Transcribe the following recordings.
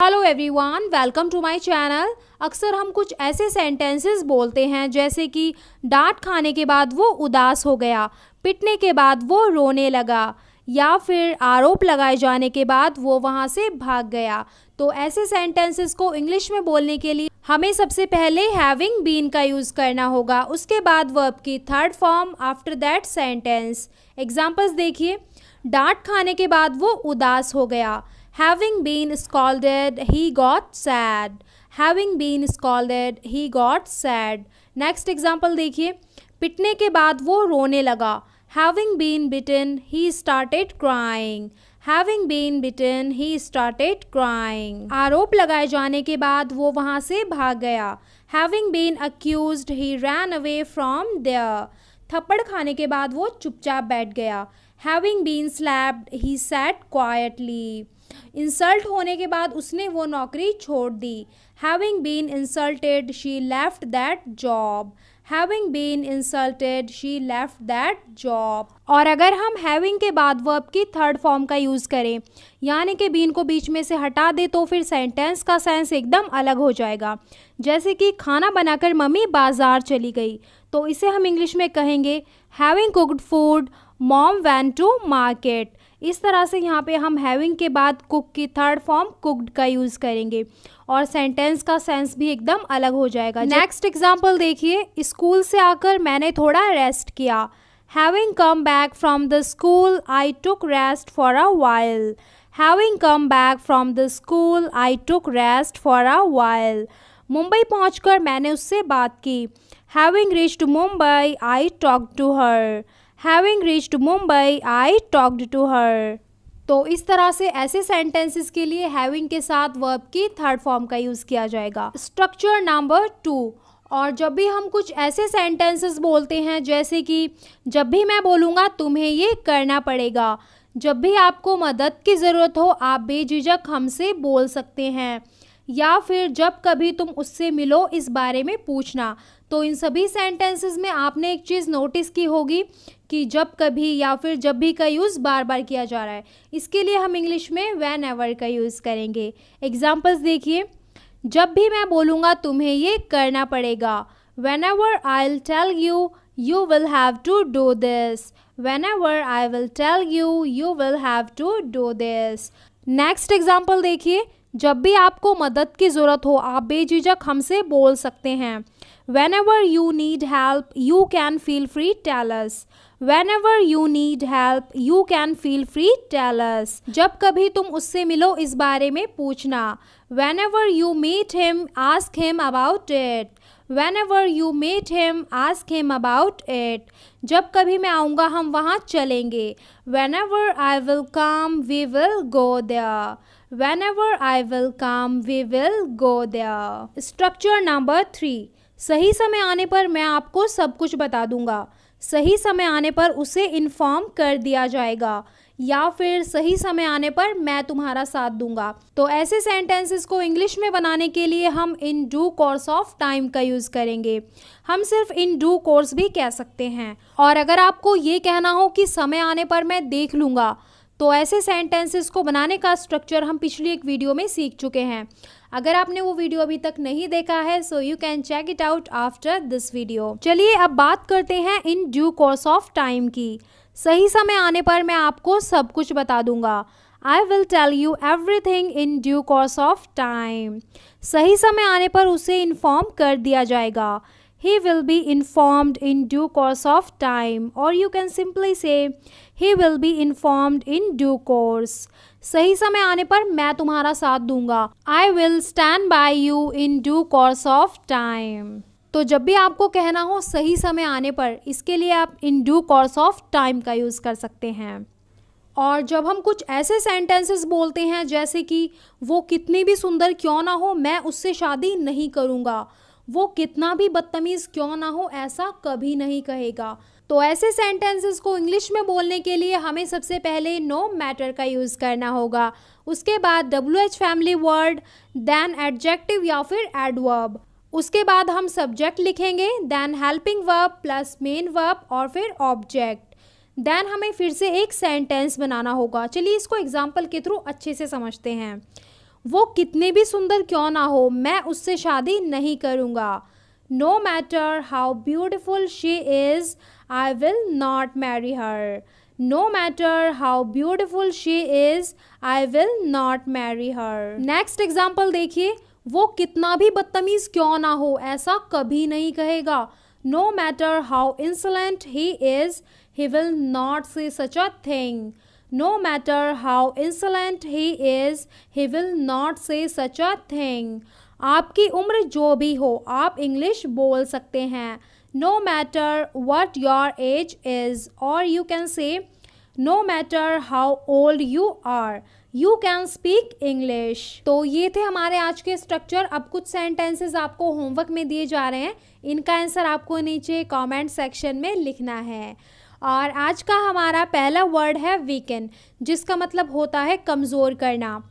Hello everyone, welcome to my channel. अक्सर हम कुछ ऐसे सेंटेंसेस बोलते हैं जैसे कि डांट खाने के बाद वो उदास हो गया, पिटने के बाद वो रोने लगा, या फिर आरोप लगाए जाने के बाद वो वहाँ से भाग गया। तो ऐसे सेंटेंसेस को इंग्लिश में बोलने के लिए हमें सबसे पहले हैविंग बीन का यूज़ करना होगा, उसके बाद वर्ब की third form after that sentence. Examples देखिए। डांट खाने के बाद वो उदास हो गया। Having been scolded, he got sad. Having been scolded, he got sad. Next example देखिए। पिटने के बाद वो रोने लगा। Having been bitten, he started crying. Having been bitten, he started crying. आरोप लगाए जाने के बाद वो वहाँ से भाग गया। Having been accused, he ran away from there. थप्पड़ खाने के बाद वो चुपचाप बैठ गया। Having been slapped, he sat quietly. Insult होने के बाद उसने वो नौकरी छोड़ दी। Having been insulted, she left that job. Having been insulted, she left that job. और अगर हम having के बाद वर्ब की थर्ड फॉर्म का यूज़ करें, यानी कि बीन को बीच में से हटा दे, तो फिर सेंटेंस का सेंस एकदम अलग हो जाएगा। जैसे कि खाना बनाकर मम्मी बाजार चली गई, तो इसे हम इंग्लिश में कहेंगे Having cooked food, mom went to market. इस तरह से यहाँ पे हम हैविंग के बाद कुक की थर्ड फॉर्म कुक्ड का यूज़ करेंगे और सेंटेंस का सेंस भी एकदम अलग हो जाएगा। नेक्स्ट एग्जांपल देखिए। स्कूल से आकर मैंने थोड़ा रेस्ट किया। Having come back from the school I took rest for a while. Having come back from the school I took rest for a while. Mumbai पहुँचकर मैंने उससे बात की। Having reached Mumbai I talked to her. Having reached Mumbai, I talked to her. तो इस तरह से ऐसे सेंटेंसेस के लिए हैविंग के साथ वर्ब की थर्ड फॉर्म का यूज़ किया जाएगा। Structure number 2। और जब भी हम कुछ ऐसे सेंटेंसेस बोलते हैं जैसे कि जब भी मैं बोलूँगा तुम्हें ये करना पड़ेगा, जब भी आपको मदद की ज़रूरत हो आप बेझिझक हमसे बोल सकते हैं, या फिर जब कभी तुम उससे मिलो इस बारे में पूछना। तो इन सभी सेंटेंसेस में आपने एक चीज़ नोटिस की होगी कि जब कभी या फिर जब भी का यूज़ बार बार किया जा रहा है। इसके लिए हम इंग्लिश में व्हेन एवर का यूज़ करेंगे। एग्जाम्पल्स देखिए। जब भी मैं बोलूँगा तुम्हें ये करना पड़ेगा। Whenever I'll tell you, you will have to do this. Whenever I will tell you, you will have to do this. Next example देखिए। जब भी आपको मदद की ज़रूरत हो आप बेझिझक हमसे बोल सकते हैं। Whenever you need help, you can feel free tell us. Whenever you need help, you can feel free tell us. जब कभी तुम उससे मिलो इस बारे में पूछना। Whenever you meet him, ask him about it. Whenever you meet him, ask him about it. जब कभी मैं आऊँगा हम वहाँ चलेंगे। Whenever I will come, we will go there. Whenever I will come, we will go there. Structure number 3. सही समय आने पर मैं आपको सब कुछ बता दूंगा। सही समय आने पर उसे इन्फॉर्म कर दिया जाएगा, या फिर सही समय आने पर मैं तुम्हारा साथ दूंगा। तो ऐसे सेंटेंसेस को इंग्लिश में बनाने के लिए हम इन ड्यू कोर्स ऑफ टाइम का यूज़ करेंगे। हम सिर्फ इन ड्यू कोर्स भी कह सकते हैं। और अगर आपको ये कहना हो कि समय आने पर मैं देख लूँगा, तो ऐसे सेंटेंसेस को बनाने का स्ट्रक्चर हम पिछली एक वीडियो में सीख चुके हैं। अगर आपने वो वीडियो अभी तक नहीं देखा है so you can check it out after this video. चलिए अब बात करते हैं in due course of time की। सही समय आने पर मैं आपको सब कुछ बता दूंगा। I will tell you everything in due course of time. सही समय आने पर उसे इन्फॉर्म कर दिया जाएगा। He will be informed in due course of time, or you can simply say he will be informed in due course. सही समय आने पर मैं तुम्हारा साथ दूंगा। I will stand by you in due course of time. तो जब भी आपको कहना हो सही समय आने पर, इसके लिए आप in due course of time का यूज़ कर सकते हैं। और जब हम कुछ ऐसे सेंटेंसेस बोलते हैं जैसे कि वो कितनी भी सुंदर क्यों ना हो मैं उससे शादी नहीं करूँगा, वो कितना भी बदतमीज़ क्यों ना हो ऐसा कभी नहीं कहेगा, तो ऐसे सेंटेंसेस को इंग्लिश में बोलने के लिए हमें सबसे पहले नो मैटर का यूज़ करना होगा। उसके बाद WH family word, then adjective या फिर एडवर्ब। उसके बाद हम सब्जेक्ट लिखेंगे, then helping verb plus main verb और फिर ऑब्जेक्ट। देन हमें फिर से एक सेंटेंस बनाना होगा। चलिए इसको एग्जाम्पल के थ्रू अच्छे से समझते हैं। वो कितने भी सुंदर क्यों ना हो, मैं उससे शादी नहीं करूँगा। No matter how beautiful she is, I will not marry her. No matter how beautiful she is, I will not marry her. Next example देखिए, वो कितना भी बदतमीज़ क्यों ना हो, ऐसा कभी नहीं कहेगा। No matter how insolent he is, he will not say such a thing. No matter how insolent he is, he will not say such a thing. आपकी उम्र जो भी हो, आप इंग्लिश बोल सकते हैं। No matter what your age is, or you can say no matter how old you are, you can speak English. तो ये थे हमारे आज के स्ट्रक्चर। अब कुछ सेंटेंसेस आपको होमवर्क में दिए जा रहे हैं, इनका आंसर आपको नीचे कमेंट सेक्शन में लिखना है। और आज का हमारा पहला वर्ड है वीकन, जिसका मतलब होता है कमज़ोर करना।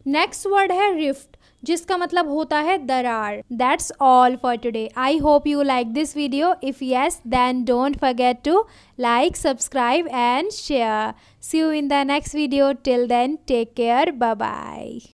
नेक्स्ट वर्ड है रिफ्ट, जिसका मतलब होता है दरार। That's all for today. I hope you like this video. If yes, then don't forget to like, subscribe and share. See you in the next video. Till then, take care, bye bye.